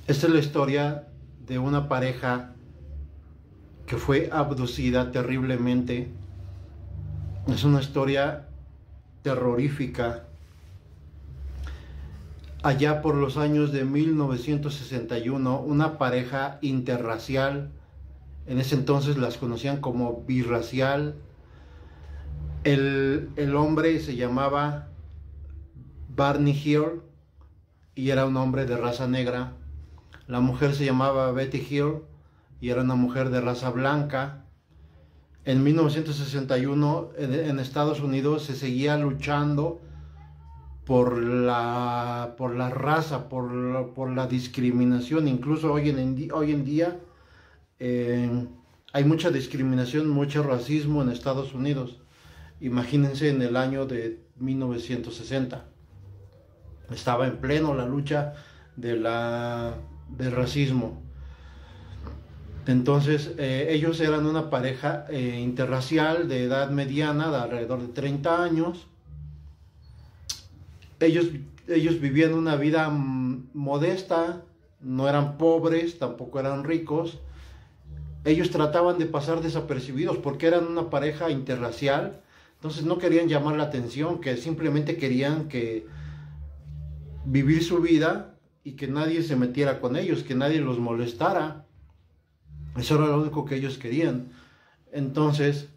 Esta es la historia de una pareja que fue abducida terriblemente. Es una historia terrorífica. Allá por los años de 1961, una pareja interracial, en ese entonces las conocían como birracial. El hombre se llamaba Barney Hill y era un hombre de raza negra. La mujer se llamaba Betty Hill y era una mujer de raza blanca. En 1961 en Estados Unidos se seguía luchando por la raza, por la discriminación. Incluso hoy en día hay mucha discriminación, mucho racismo en Estados Unidos. Imagínense en el año de 1960. Estaba en pleno la lucha del racismo. Entonces ellos eran una pareja interracial de edad mediana, de alrededor de 30 años. Ellos vivían una vida modesta, no eran pobres, tampoco eran ricos. Ellos trataban de pasar desapercibidos porque eran una pareja interracial. Entonces no querían llamar la atención, que simplemente querían vivir su vida y que nadie se metiera con ellos, que nadie los molestara. Eso era lo único que ellos querían. Entonces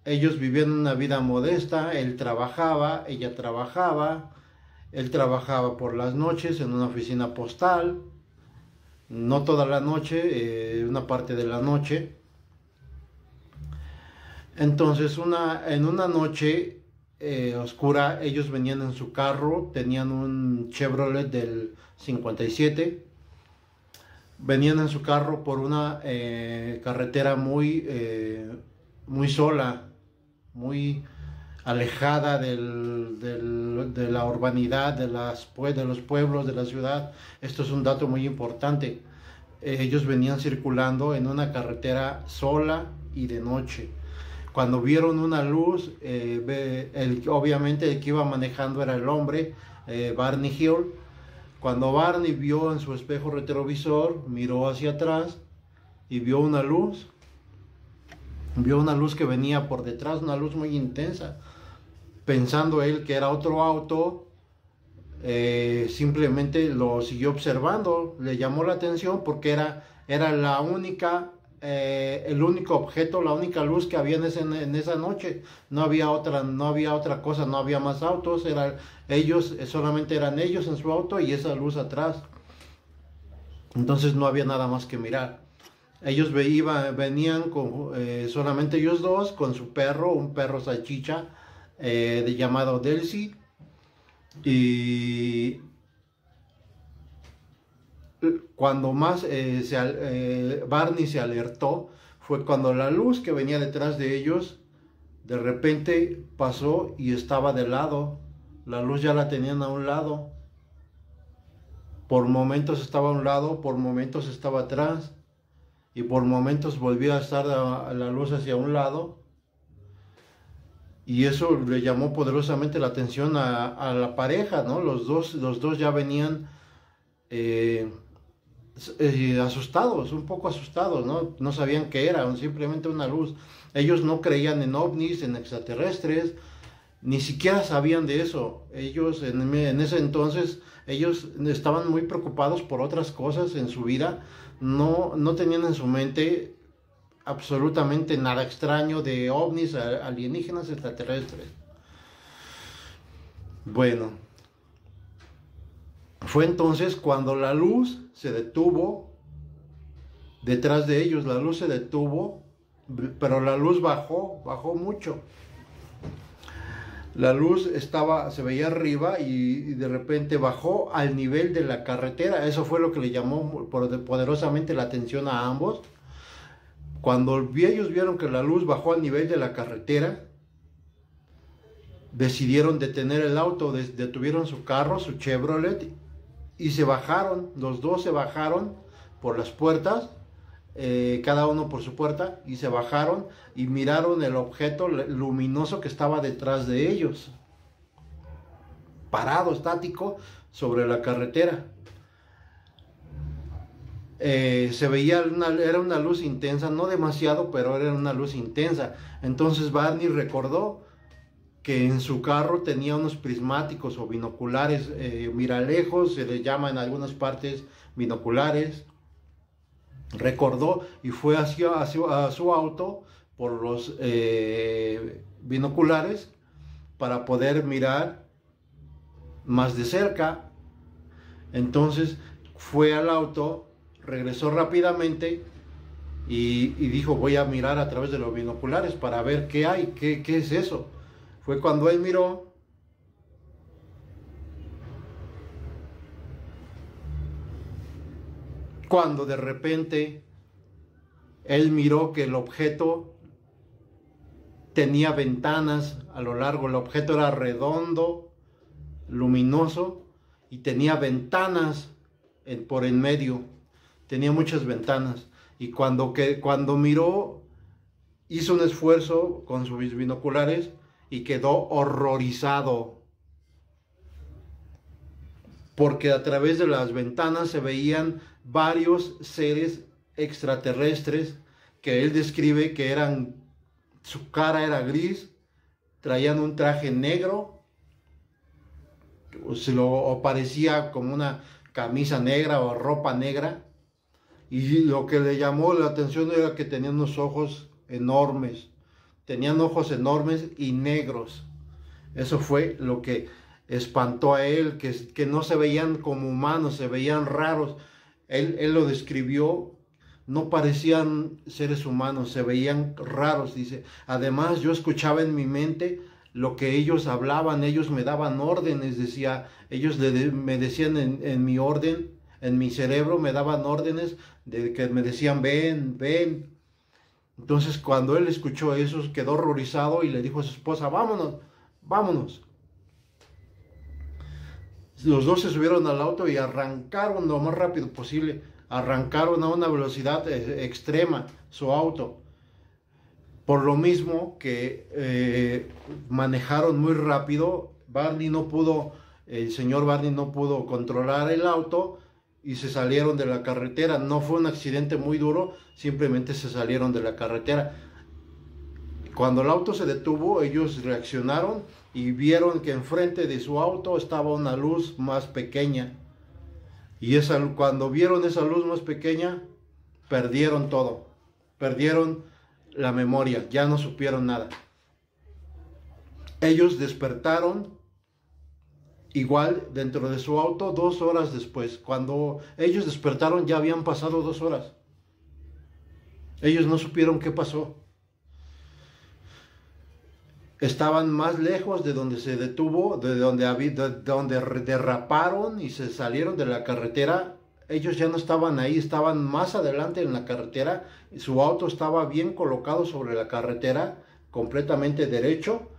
ellos vivían una vida modesta, él trabajaba, ella trabajaba. Él trabajaba por las noches en una oficina postal, no toda la noche, una parte de la noche. Entonces en una noche oscura, ellos venían en su carro, tenían un Chevrolet del 57, venían en su carro por una carretera muy sola, muy alejada de la urbanidad, de los pueblos, de la ciudad. Esto es un dato muy importante. Ellos venían circulando en una carretera sola y de noche. Cuando vieron una luz, obviamente el que iba manejando era el hombre, Barney Hill. Cuando Barney vio en su espejo retrovisor, miró hacia atrás y vio una luz. Vio una luz que venía por detrás, una luz muy intensa. Pensando él que era otro auto, simplemente lo siguió observando. Le llamó la atención porque era el único objeto, la única luz que había en esa noche. No había otra cosa, no había más autos. Solamente eran ellos en su auto y esa luz atrás. Entonces no había nada más que mirar. Ellos venían solamente ellos dos con su perro, un perro salchicha llamado Delcy. Y cuando más Barney se alertó fue cuando la luz que venía detrás de ellos de repente pasó y estaba de lado. La luz ya la tenían a un lado. Por momentos estaba a un lado, por momentos estaba atrás y por momentos volvía a estar la luz hacia un lado. Y eso le llamó poderosamente la atención a la pareja, ¿no? Los dos ya venían asustados, un poco asustados, ¿no? No sabían qué era, simplemente una luz. Ellos no creían en ovnis, en extraterrestres, ni siquiera sabían de eso. Ellos en ese entonces, ellos estaban muy preocupados por otras cosas en su vida. No tenían en su mente absolutamente nada extraño de ovnis, alienígenas, extraterrestres. Bueno, fue entonces cuando la luz se detuvo detrás de ellos. La luz se detuvo, pero la luz bajó mucho. La luz se veía arriba y de repente bajó al nivel de la carretera. Eso fue lo que le llamó poderosamente la atención a ambos. Cuando ellos vieron que la luz bajó al nivel de la carretera, decidieron detener el auto, detuvieron su carro, su Chevrolet, y se bajaron. Los dos se bajaron por las puertas, cada uno por su puerta, y se bajaron y miraron el objeto luminoso que estaba detrás de ellos, parado, estático, sobre la carretera. se veía era una luz intensa, no demasiado, pero era una luz intensa. Entonces Barney recordó que en su carro tenía unos prismáticos o binoculares, miralejos, se le llama en algunas partes binoculares. Recordó y fue a su auto por los binoculares para poder mirar más de cerca. Entonces fue al auto, regresó rápidamente y dijo: voy a mirar a través de los binoculares para ver qué hay, qué es eso. Fue cuando él miró cuando de repente él miró que el objeto tenía ventanas a lo largo. El objeto era redondo, luminoso, y tenía ventanas por en medio. Tenía muchas ventanas. Y cuando miró, hizo un esfuerzo con sus binoculares y quedó horrorizado, porque a través de las ventanas se veían varios seres extraterrestres que él describe que su cara era gris, traían un traje negro, o parecía como una camisa negra o ropa negra, y lo que le llamó la atención era que tenían unos ojos enormes, y negros. Eso fue lo que espantó a él, que no se veían como humanos, se veían raros. Él lo describió, no parecían seres humanos, se veían raros, dice. Además, yo escuchaba en mi mente lo que ellos hablaban, ellos me daban órdenes, decía. Ellos me decían en mi orden, en mi cerebro me daban órdenes, de que me decían: ven, ven. Entonces, cuando él escuchó eso, quedó horrorizado y le dijo a su esposa: vámonos, vámonos. Los dos se subieron al auto y arrancaron lo más rápido posible. Arrancaron a una velocidad extrema su auto. Por lo mismo que manejaron muy rápido, el señor Barney no pudo controlar el auto y se salieron de la carretera. No fue un accidente muy duro, simplemente se salieron de la carretera. Cuando el auto se detuvo, ellos reaccionaron y vieron que enfrente de su auto estaba una luz más pequeña. Y cuando vieron esa luz más pequeña, perdieron todo. Perdieron la memoria, ya no supieron nada. Ellos despertaron igual dentro de su auto 2 horas después. Cuando ellos despertaron ya habían pasado 2 horas. Ellos no supieron qué pasó. Estaban más lejos de donde se detuvo, de donde derraparon y se salieron de la carretera. Ellos ya no estaban ahí, estaban más adelante en la carretera. Su auto estaba bien colocado sobre la carretera, completamente derecho,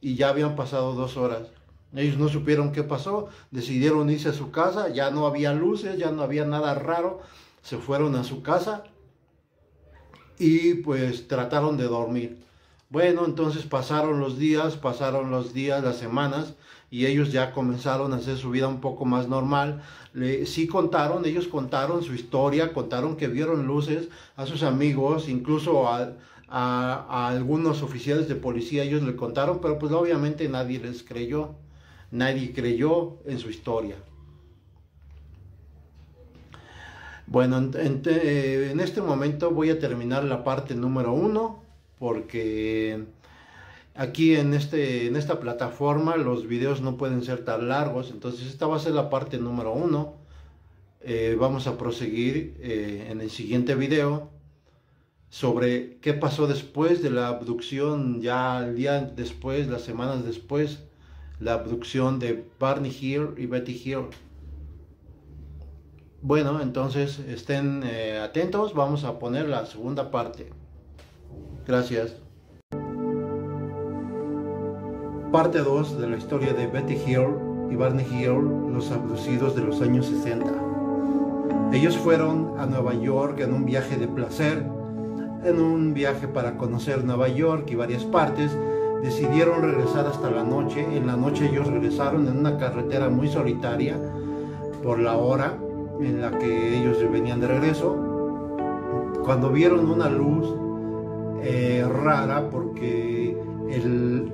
y ya habían pasado 2 horas. Ellos no supieron qué pasó, decidieron irse a su casa, ya no había luces, ya no había nada raro. Se fueron a su casa y pues trataron de dormir. Bueno, entonces pasaron los días, las semanas, y ellos ya comenzaron a hacer su vida un poco más normal. Ellos contaron su historia, contaron que vieron luces a sus amigos, incluso a algunos oficiales de policía. Ellos le contaron, pero pues obviamente nadie les creyó, nadie creyó en su historia. Bueno, en este momento voy a terminar la parte número 1, porque aquí en esta plataforma los videos no pueden ser tan largos. Entonces esta va a ser la parte número 1. Vamos a proseguir en el siguiente video sobre qué pasó después de la abducción, ya el día después, las semanas después, la abducción de Barney Hill y Betty Hill. Bueno, entonces estén atentos, vamos a poner la segunda parte. Gracias. Parte 2 de la historia de Betty Hill y Barney Hill, los abducidos de los años 60. Ellos fueron a Nueva York en un viaje de placer, en un viaje para conocer Nueva York y varias partes. Decidieron regresar hasta la noche. En la noche ellos regresaron en una carretera muy solitaria por la hora. en la que ellos venían de regreso, cuando vieron una luz rara, porque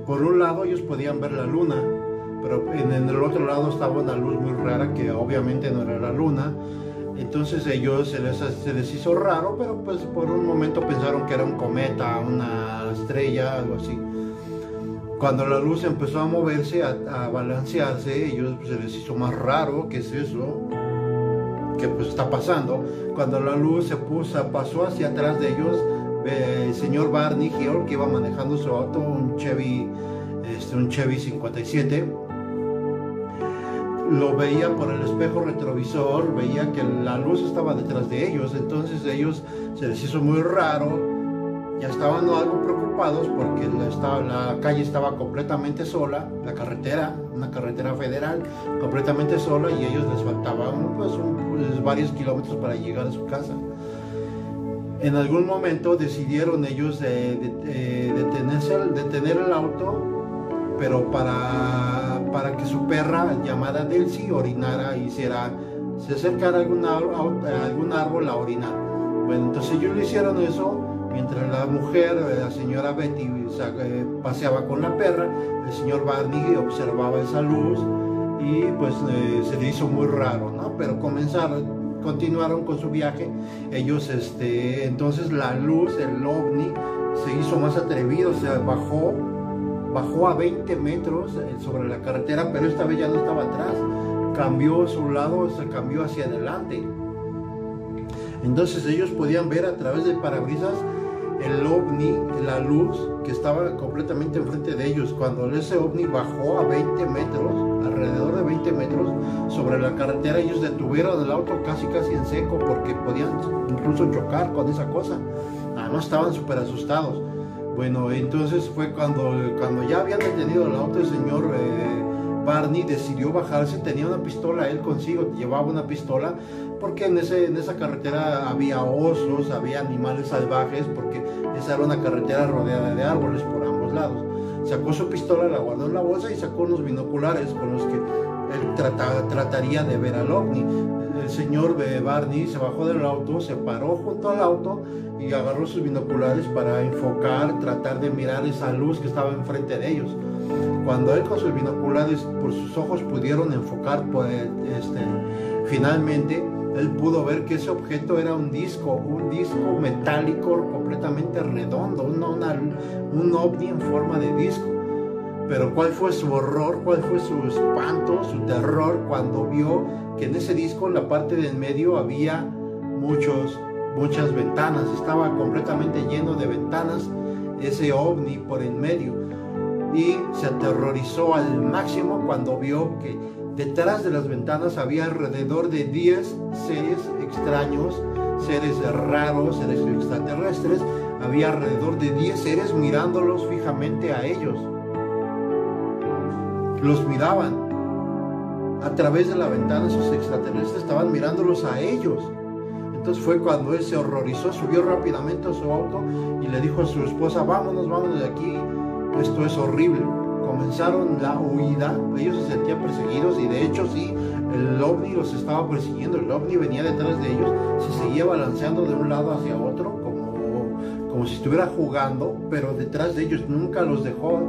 por un lado ellos podían ver la luna, pero en el otro lado estaba una luz muy rara que obviamente no era la luna. Entonces ellos se les hizo raro, pero pues por un momento pensaron que era un cometa, una estrella, algo así. Cuando la luz empezó a moverse, a balancearse, ellos pues, se les hizo más raro. ¿Qué es eso? ¿Qué pues está pasando? Cuando la luz pasó hacia atrás de ellos, el señor Barney Hill, que iba manejando su auto, un Chevy 57, lo veía por el espejo retrovisor, veía que la luz estaba detrás de ellos. Entonces ellos se les hizo muy raro, ya estaban algo preocupados porque la calle estaba completamente sola, la carretera, una carretera federal completamente sola, y a ellos les faltaban pues, varios kilómetros para llegar a su casa. En algún momento decidieron ellos detener el auto, pero para que su perra llamada Delcy orinara y se acercara a algún árbol a orinar. Bueno, entonces ellos le hicieron eso, mientras la mujer, la señora Betty, paseaba con la perra. El señor Barney observaba esa luz y pues se le hizo muy raro, ¿no? Pero continuaron con su viaje. Ellos, entonces la luz, el ovni, se hizo más atrevido, o sea, bajó a 20 metros sobre la carretera, pero esta vez ya no estaba atrás, cambió su lado, se cambió hacia adelante. Entonces ellos podían ver a través del parabrisas el ovni, la luz que estaba completamente enfrente de ellos. Cuando ese ovni bajó a 20 metros, alrededor de 20 metros sobre la carretera, ellos detuvieron el auto casi en seco, porque podían incluso chocar con esa cosa. Además estaban súper asustados. Bueno, entonces fue cuando ya habían detenido el auto, el señor Barney decidió bajarse. Tenía una pistola él consigo, llevaba una pistola, porque en esa carretera había osos, había animales salvajes, porque esa era una carretera rodeada de árboles por ambos lados. Sacó su pistola, la guardó en la bolsa y sacó unos binoculares con los que él trataría de ver al ovni. El señor Barney se bajó del auto, se paró junto al auto y agarró sus binoculares para enfocar, tratar de mirar esa luz que estaba enfrente de ellos. Cuando él con sus binoculares, por sus ojos, pudieron enfocar, pues, finalmente él pudo ver que ese objeto era un disco metálico completamente redondo, un ovni en forma de disco. Pero ¿cuál fue su horror, cuál fue su espanto, su terror, cuando vio que en ese disco, en la parte del medio, había muchas ventanas? Estaba completamente lleno de ventanas ese ovni por en medio, y se aterrorizó al máximo cuando vio que detrás de las ventanas había alrededor de 10 seres extraños, seres raros, seres extraterrestres. Había alrededor de 10 seres mirándolos fijamente a ellos. Los miraban a través de la ventana. Esos extraterrestres estaban mirándolos a ellos. Entonces fue cuando él se horrorizó, subió rápidamente a su auto y le dijo a su esposa: vámonos de aquí, esto es horrible. Comenzaron la huida, ellos se sentían perseguidos, y de hecho sí, el ovni los estaba persiguiendo. El ovni venía detrás de ellos, se seguía balanceando de un lado hacia otro, como si estuviera jugando, pero detrás de ellos, nunca los dejó.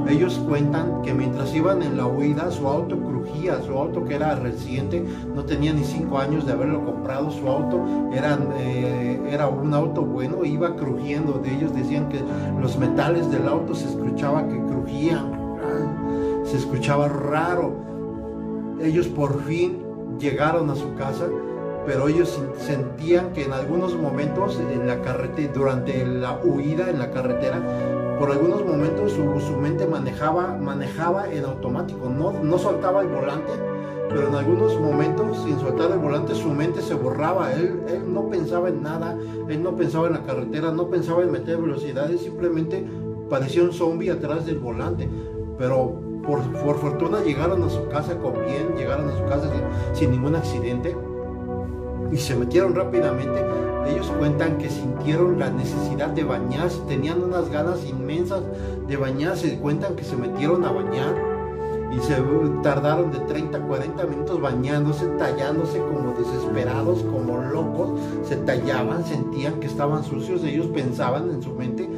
Ellos cuentan que mientras iban en la huida, su auto crujía. Su auto, que era reciente, no tenía ni 5 años de haberlo comprado. Su auto era un auto bueno, iba crujiendo. De ellos decían que los metales del auto se escuchaba que crujían, se escuchaba raro. Ellos por fin llegaron a su casa, pero ellos sentían que en algunos momentos en la carretera, durante la huida en la carretera, por algunos momentos su mente manejaba en automático, no soltaba el volante, pero en algunos momentos, sin soltar el volante, su mente se borraba. Él no pensaba en nada, él no pensaba en la carretera, no pensaba en meter velocidades, simplemente parecía un zombie atrás del volante. Pero por fortuna llegaron a su casa con bien, llegaron a su casa sin ningún accidente, y se metieron rápidamente. Ellos cuentan que sintieron la necesidad de bañarse, tenían unas ganas inmensas de bañarse. Cuentan que se metieron a bañar y se tardaron de 30 a 40 minutos bañándose, tallándose como desesperados, como locos, se tallaban, sentían que estaban sucios, ellos pensaban en su mente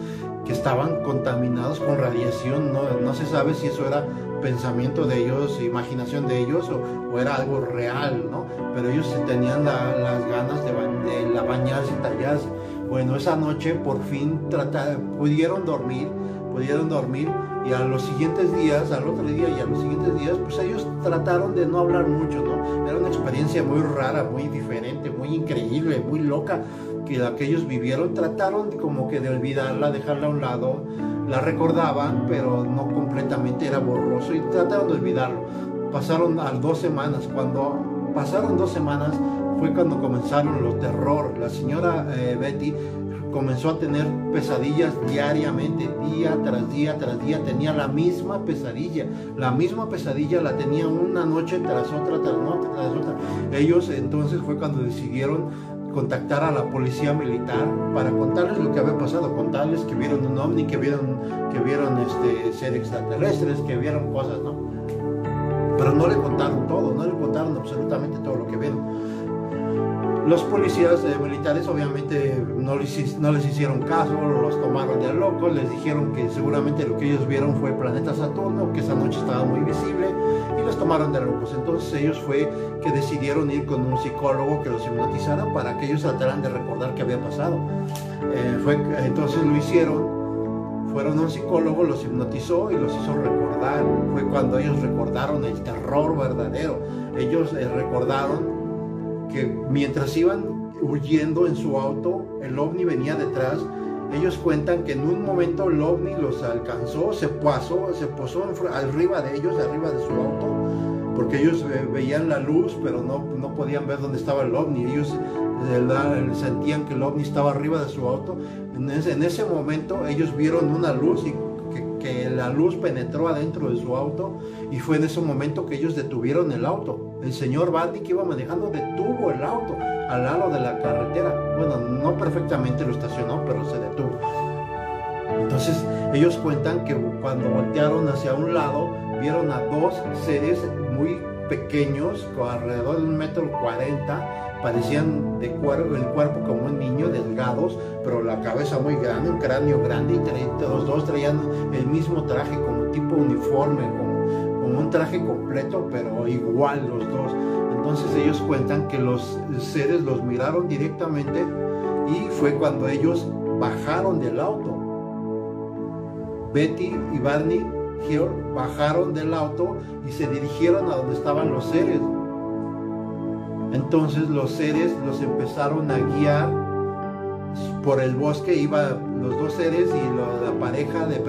que estaban contaminados con radiación, no se sabe si eso era pensamiento de ellos, imaginación de ellos o era algo real, ¿no? Pero ellos tenían las ganas de bañarse y tallarse. Bueno, esa noche por fin pudieron dormir y a los siguientes días, al otro día y a los siguientes días, pues ellos trataron de no hablar mucho, ¿no? Era una experiencia muy rara, muy diferente, muy increíble, muy loca que la que ellos vivieron. Trataron como que de olvidarla, dejarla a un lado, la recordaban, pero no completamente, era borroso y trataron de olvidarlo. Pasaron a 2 semanas, cuando pasaron 2 semanas fue cuando comenzaron los terror. La señora Betty comenzó a tener pesadillas diariamente, día tras día tras día, tenía la misma pesadilla la tenía una noche tras otra, tras otra, tras otra. Ellos entonces fue cuando decidieron contactar a la policía militar para contarles lo que había pasado, contarles que vieron un ovni, que vieron seres extraterrestres, que vieron cosas, ¿no? Pero no le contaron todo, no le contaron absolutamente todo lo que vieron. Los policías militares obviamente no les hicieron caso, los tomaron de locos, les dijeron que seguramente lo que ellos vieron fue el planeta Saturno, que esa noche estaba muy visible, y los tomaron de locos. Entonces ellos fue que decidieron ir con un psicólogo que los hipnotizara para que ellos trataran de recordar qué había pasado. Entonces lo hicieron, fueron a un psicólogo, los hipnotizó y los hizo recordar. Fue cuando ellos recordaron el terror verdadero. Ellos recordaron que mientras iban huyendo en su auto, el ovni venía detrás. Ellos cuentan que en un momento el ovni los alcanzó, se posó arriba de ellos, arriba de su auto, porque ellos veían la luz, pero no podían ver dónde estaba el ovni. Ellos sentían que el ovni estaba arriba de su auto. En ese momento ellos vieron una luz y que la luz penetró adentro de su auto, y fue en ese momento que ellos detuvieron el auto. El señor Barney, que iba manejando, detuvo el auto al lado de la carretera. Bueno, no perfectamente lo estacionó, pero se detuvo. Entonces ellos cuentan que cuando voltearon hacia un lado, vieron a 2 seres muy pequeños, alrededor de 1,40 m, parecían el cuerpo como un niño, delgados, pero la cabeza muy grande, un cráneo grande, y los 2 traían el mismo traje, como tipo uniforme, como un traje completo, pero igual los 2. Entonces ellos cuentan que los seres los miraron directamente y fue cuando ellos bajaron del auto. Betty y Barney Hill bajaron del auto y se dirigieron a donde estaban los seres. Entonces los seres los empezaron a guiar por el bosque. Iban los 2 seres y la pareja del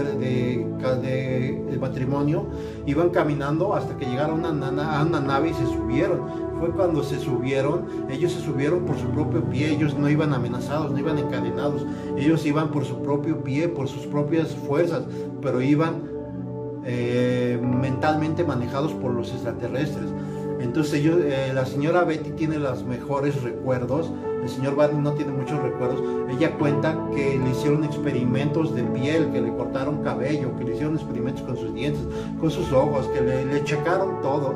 matrimonio, iban caminando hasta que llegaron a una nave y se subieron. Fue cuando se subieron, ellos se subieron por su propio pie, ellos no iban amenazados, no iban encadenados, ellos iban por su propio pie, por sus propias fuerzas, pero iban mentalmente manejados por los extraterrestres. Entonces la señora Betty tiene los mejores recuerdos, el señor Barney no tiene muchos recuerdos. Ella cuenta que le hicieron experimentos de piel, que le cortaron cabello, que le hicieron experimentos con sus dientes, con sus ojos, que le checaron todo,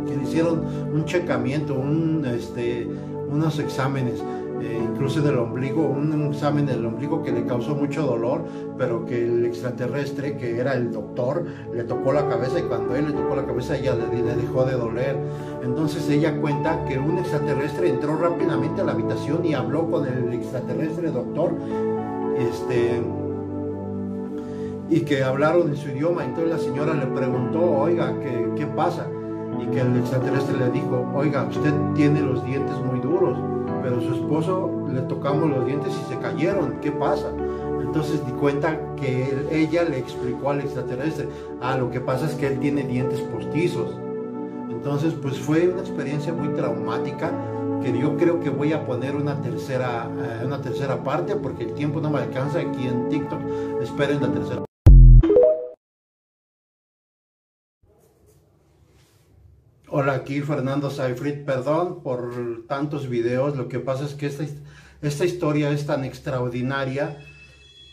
que le hicieron un checamiento, unos exámenes, incluso del ombligo, un examen del ombligo que le causó mucho dolor, pero que el extraterrestre, que era el doctor, le tocó la cabeza, y cuando él le tocó la cabeza ella le dejó de doler. Entonces ella cuenta que un extraterrestre entró rápidamente a la habitación y habló con el extraterrestre doctor, y que hablaron en su idioma. Entonces la señora le preguntó, oiga, ¿qué pasa? Y que el extraterrestre le dijo, oiga, usted tiene los dientes muy duros, pero su esposo le tocamos los dientes y se cayeron, ¿qué pasa? Entonces di cuenta que ella le explicó al extraterrestre, lo que pasa es que él tiene dientes postizos. Entonces pues fue una experiencia muy traumática, que yo creo que voy a poner una tercera parte, porque el tiempo no me alcanza aquí en TikTok. Esperen la tercera. Hola, aquí Fernando Seyfried. Perdón por tantos videos. Lo que pasa es que esta historia es tan extraordinaria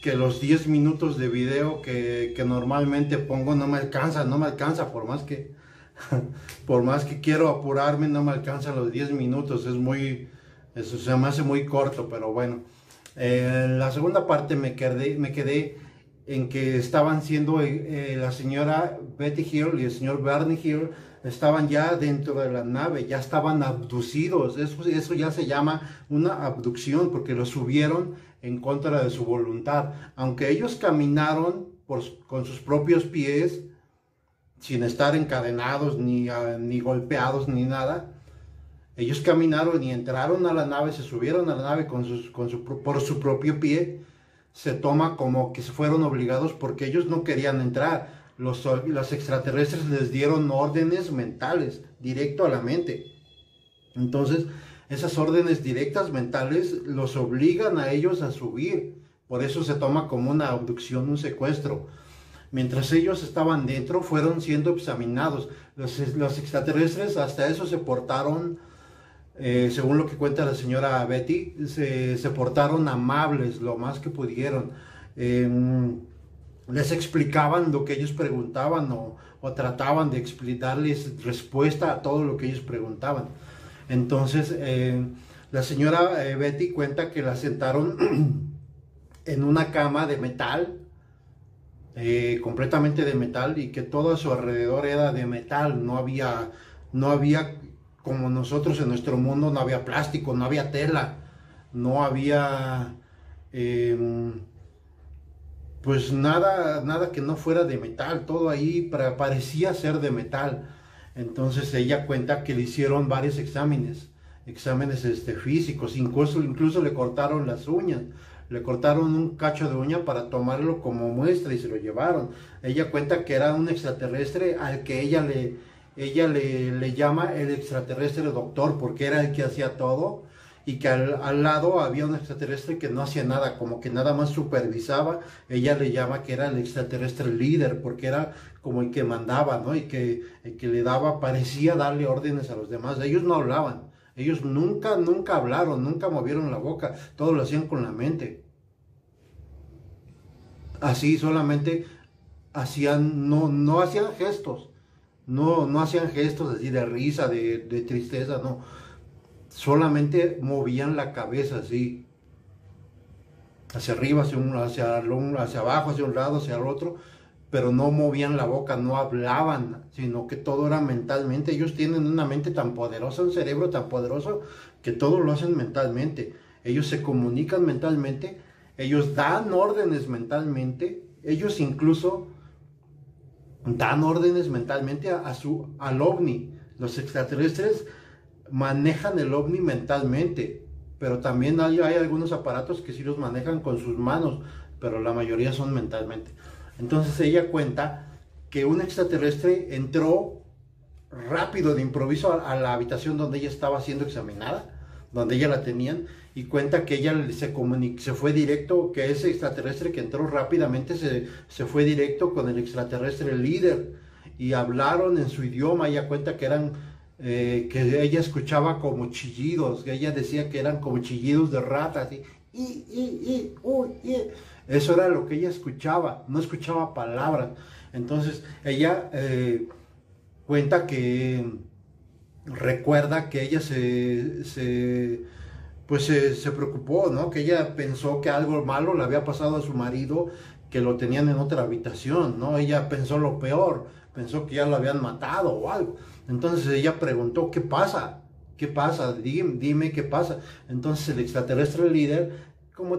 que los 10 minutos de video que normalmente pongo no me alcanza, por más que quiero apurarme, no me alcanzan los 10 minutos, eso se me hace muy corto, pero bueno. La segunda parte me quedé en que estaban siendo la señora Betty Hill y el señor Barney Hill estaban ya dentro de la nave, ya estaban abducidos. Eso ya se llama una abducción, porque los subieron en contra de su voluntad. Aunque ellos caminaron con sus propios pies, sin estar encadenados, ni golpeados, ni nada, ellos caminaron y entraron a la nave, se subieron a la nave por su propio pie. Se toma como que se fueron obligados porque ellos no querían entrar. Los extraterrestres les dieron órdenes mentales, directo a la mente. Entonces, esas órdenes directas mentales los obligan a ellos a subir. Por eso se toma como una abducción, un secuestro. Mientras ellos estaban dentro, fueron siendo examinados. Los extraterrestres hasta eso se portaron, según lo que cuenta la señora Betty, se portaron amables lo más que pudieron. Les explicaban lo que ellos preguntaban o trataban de darles respuesta a todo lo que ellos preguntaban. Entonces, la señora Betty cuenta que la sentaron en una cama de metal, completamente de metal, y que todo a su alrededor era de metal. No había como nosotros en nuestro mundo, no había plástico, no había tela, no había pues nada que no fuera de metal. Todo ahí parecía ser de metal. Entonces ella cuenta que le hicieron varios exámenes físicos, incluso le cortaron las uñas, le cortaron un cacho de uña para tomarlo como muestra y se lo llevaron. Ella cuenta que era un extraterrestre al que ella le llama el extraterrestre doctor, porque era el que hacía todo, y que al lado había un extraterrestre que no hacía nada, como que nada más supervisaba. Ella le llama que era el extraterrestre líder, porque era como el que mandaba, ¿no? Y que el que parecía darle órdenes a los demás. Ellos no hablaban, ellos nunca hablaron, nunca movieron la boca, todo lo hacían con la mente. Así solamente hacían, no hacían gestos, no hacían gestos así de risa, de tristeza, no. Solamente movían la cabeza así, hacia arriba, hacia abajo, hacia un lado, hacia el otro, pero no movían la boca, no hablaban, sino que todo era mentalmente. Ellos tienen una mente tan poderosa, un cerebro tan poderoso, que todo lo hacen mentalmente. Ellos se comunican mentalmente, ellos dan órdenes mentalmente, ellos incluso dan órdenes mentalmente al ovni. Los extraterrestres manejan el ovni mentalmente, pero también hay algunos aparatos que sí los manejan con sus manos, pero la mayoría son mentalmente. Entonces ella cuenta que un extraterrestre entró rápido de improviso a la habitación donde ella estaba siendo examinada, donde ella la tenían, y cuenta que ella se fue directo, que ese extraterrestre que entró rápidamente se fue directo con el extraterrestre líder, y hablaron en su idioma. Ella cuenta que que ella escuchaba como chillidos, que ella decía que eran como chillidos de ratas, y eso era lo que ella escuchaba, no escuchaba palabras. Entonces ella cuenta que recuerda que ella se preocupó, ¿no? Que ella pensó que algo malo le había pasado a su marido, que lo tenían en otra habitación, ¿no? Ella pensó lo peor, pensó que ya lo habían matado o algo. Entonces ella preguntó, ¿qué pasa? ¿Qué pasa? Dime qué pasa. Entonces el extraterrestre líder, como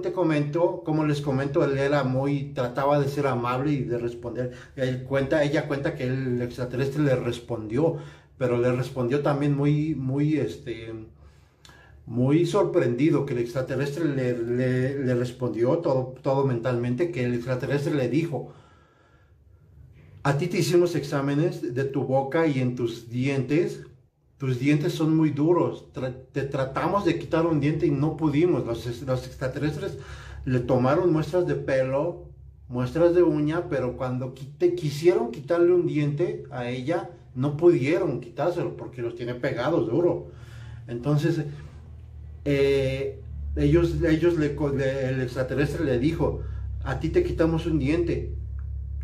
les comento, él trataba de ser amable y de responder. Ella cuenta que el extraterrestre le respondió, pero le respondió también muy sorprendido, que el extraterrestre le respondió todo mentalmente, que el extraterrestre le dijo: a ti te hicimos exámenes de tu boca y en tus dientes son muy duros, te tratamos de quitar un diente y no pudimos. Los extraterrestres le tomaron muestras de pelo, muestras de uña, pero cuando quisieron quitarle un diente a ella, no pudieron quitárselo porque los tiene pegados duro. Entonces el extraterrestre le dijo: a ti te quitamos un diente,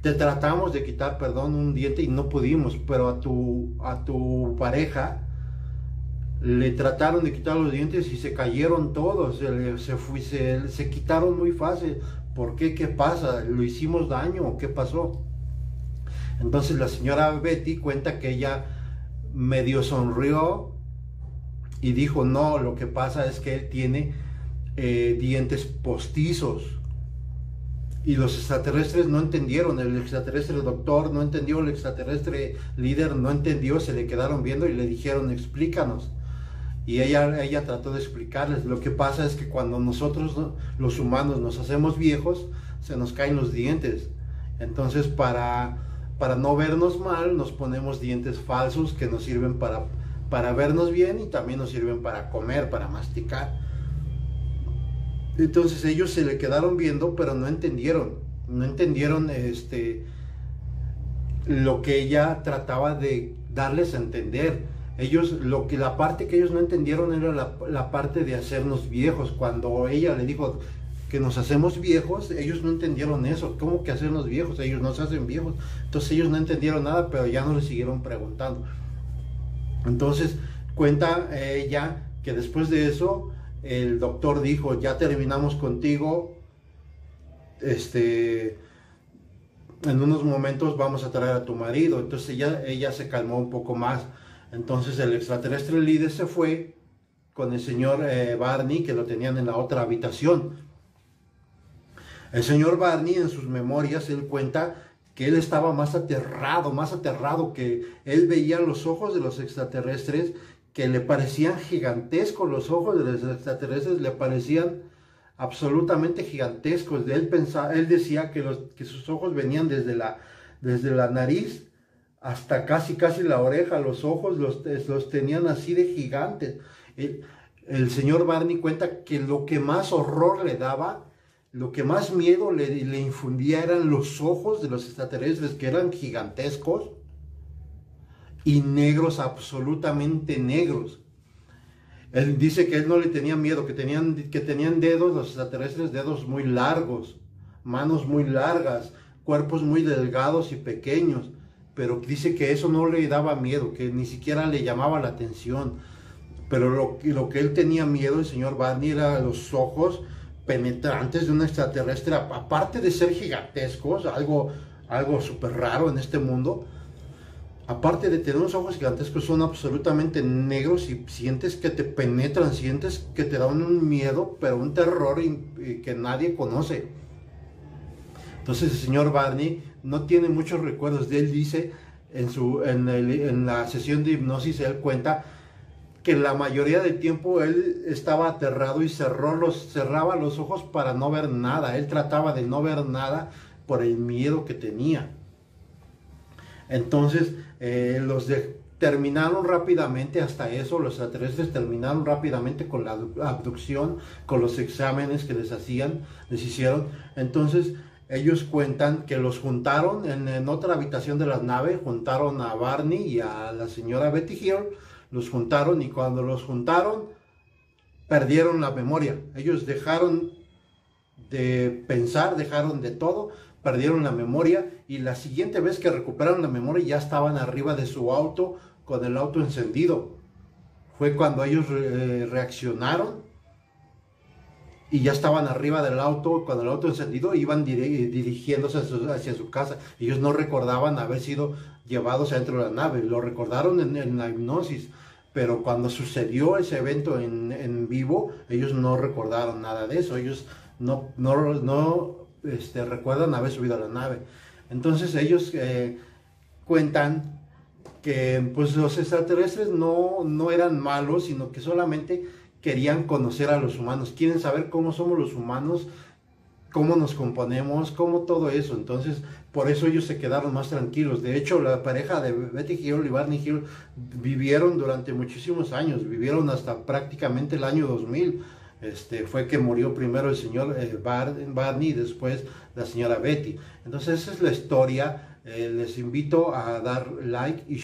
te tratamos de quitar, perdón, un diente y no pudimos, pero a tu pareja le trataron de quitar los dientes y se cayeron todos, se quitaron muy fácil. ¿Por qué? ¿Qué pasa? ¿Lo hicimos daño o qué pasó? Entonces la señora Betty cuenta que ella medio sonrió y dijo, no, lo que pasa es que él tiene dientes postizos. Y los extraterrestres no entendieron, el extraterrestre doctor no entendió, el extraterrestre líder no entendió, se le quedaron viendo y le dijeron, explícanos. Y ella trató de explicarles, lo que pasa es que cuando nosotros, los humanos, nos hacemos viejos, se nos caen los dientes. Entonces para no vernos mal, nos ponemos dientes falsos que nos sirven para vernos bien y también nos sirven para comer, para masticar. Entonces ellos se le quedaron viendo, pero no entendieron lo que ella trataba de darles a entender. La parte que ellos no entendieron era la parte de hacernos viejos. Cuando ella le dijo que nos hacemos viejos, ellos no entendieron eso. ¿Cómo que hacernos viejos? Ellos no se hacen viejos. Entonces ellos no entendieron nada, pero ya no le siguieron preguntando. Entonces cuenta ella que después de eso, el doctor dijo, ya terminamos contigo, en unos momentos vamos a traer a tu marido. Entonces ella se calmó un poco más. Entonces el extraterrestre líder se fue con el señor Barney, que lo tenían en la otra habitación. El señor Barney, en sus memorias, él cuenta que él estaba más aterrado, que él veía los ojos de los extraterrestres, que le parecían gigantescos. Los ojos de los extraterrestres le parecían absolutamente gigantescos. Él decía que sus ojos venían desde la nariz hasta casi la oreja. Los ojos los tenían así de gigantes. El señor Barney cuenta que lo que más horror le daba, lo que más miedo le infundía eran los ojos de los extraterrestres, que eran gigantescos y negros, absolutamente negros. Él dice que él no le tenía miedo, que tenían dedos, los extraterrestres, dedos muy largos, manos muy largas, cuerpos muy delgados y pequeños, pero dice que eso no le daba miedo, que ni siquiera le llamaba la atención. Pero lo que él tenía miedo, el señor Barney, era los ojos penetrantes de un extraterrestre, aparte de ser gigantescos, algo súper raro en este mundo. Aparte de tener unos ojos gigantescos, son absolutamente negros y sientes que te penetran, sientes que te dan un miedo, pero un terror que nadie conoce. Entonces el señor Barney no tiene muchos recuerdos de él. Dice en la sesión de hipnosis, él cuenta que la mayoría del tiempo él estaba aterrado y cerraba los ojos para no ver nada. Él trataba de no ver nada por el miedo que tenía. Entonces terminaron rápidamente, hasta eso, los extraterrestres terminaron rápidamente con la abducción, con los exámenes que les hicieron. Entonces ellos cuentan que los juntaron en otra habitación de la nave, juntaron a Barney y a la señora Betty Hill, los juntaron, y cuando los juntaron perdieron la memoria. Ellos dejaron de pensar, dejaron de todo, perdieron la memoria, y la siguiente vez que recuperaron la memoria ya estaban arriba de su auto con el auto encendido. Fue cuando ellos reaccionaron y ya estaban arriba del auto con el auto encendido, iban dirigiéndose hacia su casa. Ellos no recordaban haber sido llevados adentro de la nave, lo recordaron en la hipnosis, pero cuando sucedió ese evento en vivo, ellos no recordaron nada de eso. Ellos no recuerdan haber subido a la nave. Entonces ellos cuentan que pues los extraterrestres no eran malos, sino que solamente querían conocer a los humanos, quieren saber cómo somos los humanos, cómo nos componemos, cómo todo eso. Entonces por eso ellos se quedaron más tranquilos. De hecho, la pareja de Betty Hill y Barney Hill vivieron durante muchísimos años, vivieron hasta prácticamente el año 2000. Fue que murió primero el señor Barney y después la señora Betty. Entonces esa es la historia. Les invito a dar like y